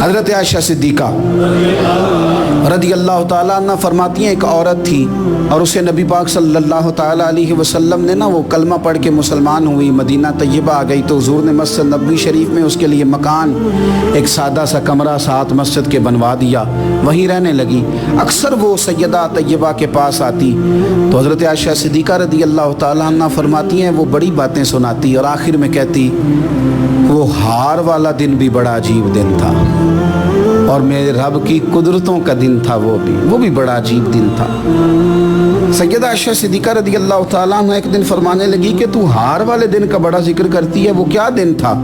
حضرت عائشہ صدیقہ رضی اللہ تعالیٰ عنہ فرماتی ہیں ایک عورت تھی اور اسے نبی پاک صلی اللہ تعالیٰ علیہ وسلم نے وہ کلمہ پڑھ کے مسلمان ہوئی، مدینہ طیبہ آ گئی تو حضور نے مسجد نبوی شریف میں اس کے لیے مکان، ایک سادہ سا کمرہ ساتھ مسجد کے بنوا دیا، وہیں رہنے لگی۔ اکثر وہ سیدہ طیبہ کے پاس آتی تو حضرت عائشہ صدیقہ رضی اللہ تعالیٰ عنہ فرماتی ہیں وہ بڑی باتیں سناتی اور آخر میں کہتی وہ ہار والا دن بھی بڑا عجیب دن تھا اور میرے رب کی قدرتوں کا دن تھا، وہ بھی بڑا عجیب دن تھا۔ سیدہ عائشہ صدیقہ رضی اللہ تعالیٰ عنہ ایک دن فرمانے لگی کہ تو ہار والے دن کا بڑا ذکر کرتی ہے، وہ کیا دن تھا؟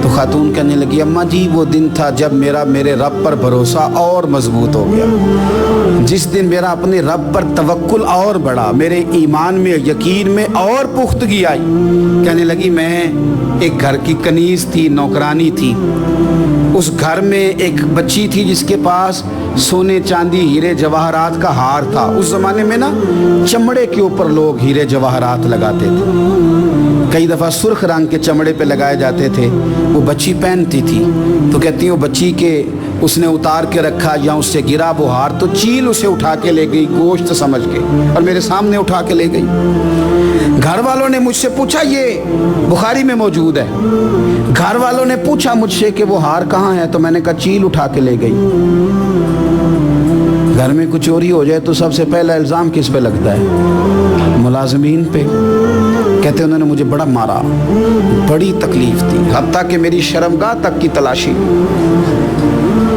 تو خاتون کہنے لگی اماں جی وہ دن تھا جب میرے رب پر بھروسہ اور مضبوط ہو گیا، جس دن میرا اپنے رب پر توکل اور بڑھا، میرے ایمان میں یقین میں اور پختگی آئی۔ کہنے لگی میں ایک گھر کی کنیز تھی، نوکرانی تھی، اس گھر میں ایک بچی تھی جس کے پاس سونے چاندی ہیرے جواہرات کا ہار تھا۔ اس زمانے میں نا چمڑے کے اوپر لوگ ہیرے جواہرات لگاتے تھے، کئی دفعہ سرخ رنگ کے چمڑے پہ لگائے جاتے تھے، وہ بچی پہنتی تھی تو کہتی ہیں وہ بچی کے اس نے اتار کے رکھا یا اس سے گرا وہ ہار تو چیل اسے اٹھا کے لے گئی گوشت سمجھ کے اور میرے سامنے اٹھا کے لے گئی۔ گھر والوں نے مجھ سے پوچھا، یہ بخاری میں موجود ہے، گھر والوں نے پوچھا مجھ سے کہ وہ ہار کہاں ہے تو میں نے کہا چیل اٹھا کے لے گئی۔ گھر میں کچھ چوری ہو جائے تو سب سے پہلا الزام کس پہ لگتا ہے؟ ملازمین پہ۔ کہتے انہوں نے مجھے بڑا مارا، بڑی تکلیف تھی، حتیٰ کہ میری شرمگاہ تک کی تلاشی،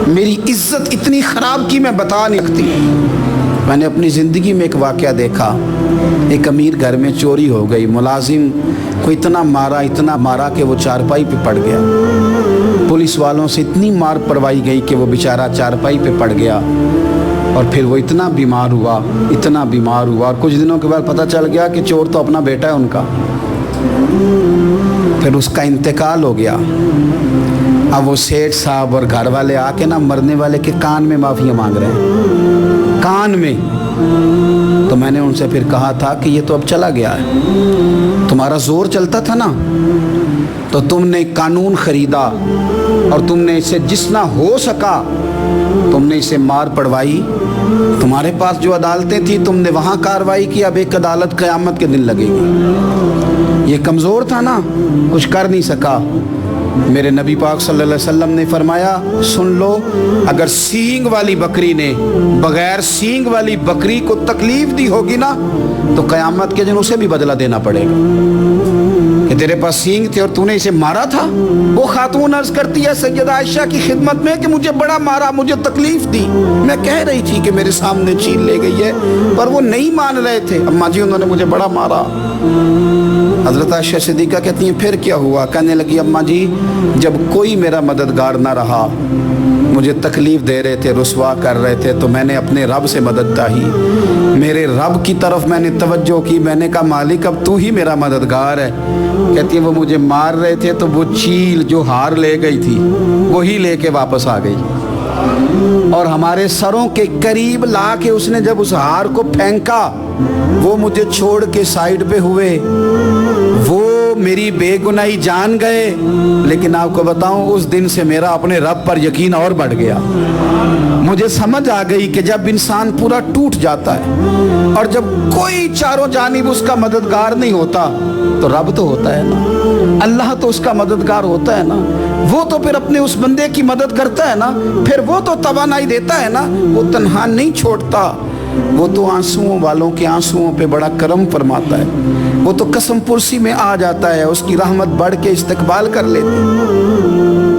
میری عزت اتنی خراب کی میں بتا نہیں سکتی۔ میں نے اپنی زندگی میں ایک واقعہ دیکھا، ایک امیر گھر میں چوری ہو گئی، ملازم کو اتنا مارا کہ وہ چارپائی پہ پڑ گیا، پولیس والوں سے اتنی مار پڑوائی گئی کہ وہ بیچارہ چارپائی پہ پڑ گیا اور پھر وہ اتنا بیمار ہوا اور کچھ دنوں کے بعد پتہ چل گیا کہ چور تو اپنا بیٹا ہے ان کا، پھر اس کا انتقال ہو گیا۔ اب وہ سیٹھ صاحب اور گھر والے آ کے نا مرنے والے کے کان میں معافی مانگ رہے ہیں، کان میں۔ تو میں نے ان سے پھر کہا تھا کہ یہ تو اب چلا گیا ہے، تمہارا زور چلتا تھا نا تو تم نے قانون خریدا اور تم نے اسے جتنا ہو سکا تم نے اسے مار پڑوائی، تمہارے پاس جو عدالتیں تھی تم نے وہاں کارروائی کی، اب ایک عدالت قیامت کے دن لگے گی۔ یہ کمزور تھا نا، کچھ کر نہیں سکا۔ میرے نبی پاک صلی اللہ علیہ وسلم نے فرمایا سن لو، اگر سینگ والی بکری نے بغیر سینگ والی بکری کو تکلیف دی ہوگی نا تو قیامت کے دن اسے بھی بدلہ دینا پڑے گا کہ تیرے پاس سینگ تھے اور تو نے اسے مارا تھا۔ وہ خاتون عرض کرتی ہے سیدہ عائشہ کی خدمت میں کہ مجھے بڑا مارا، مجھے تکلیف دی، میں کہہ رہی تھی کہ میرے سامنے چیل لے گئی ہے پر وہ نہیں مان رہے تھے، اماں جی انہوں نے مجھے بڑا مارا۔ حضرت عائشہ صدیقہ کہتی ہیں پھر کیا ہوا؟ کہنے لگی اماں جی جب کوئی میرا مددگار نہ رہا، مجھے تکلیف دے رہے تھے، رسوا کر رہے تھے، تو میں نے اپنے رب سے مدد چاہی، میرے رب کی طرف میں نے توجہ کی، میں نے کہا مالک اب تو ہی میرا مددگار ہے۔ کہتی ہے وہ مجھے مار رہے تھے تو وہ چیل جو ہار لے گئی تھی وہی لے کے واپس آ گئی اور ہمارے سروں کے قریب لا کے اس نے جب اس ہار کو پھینکا وہ مجھے چھوڑ کے سائیڈ پہ ہوئے، وہ میری بے گناہی جان گئے، لیکن آپ کو بتاؤں اس دن سے میرا اپنے رب پر یقین اور بڑھ گیا۔ مجھے سمجھ آ گئی کہ جب انسان پورا ٹوٹ جاتا ہے اور جب کوئی چاروں جانب اس کا مددگار نہیں ہوتا تو رب تو ہوتا ہے نا، اللہ تو اس کا مددگار ہوتا ہے نا، وہ تو پھر اپنے اس بندے کی مدد کرتا ہے نا، پھر وہ تو توانائی دیتا ہے نا، وہ تنہا نہیں چھوڑتا، وہ تو آنسوؤں والوں کے آنسوؤں پہ بڑا کرم فرماتا ہے، وہ تو قسم پرسی میں آ جاتا ہے، اس کی رحمت بڑھ کے استقبال کر لیتی ہے۔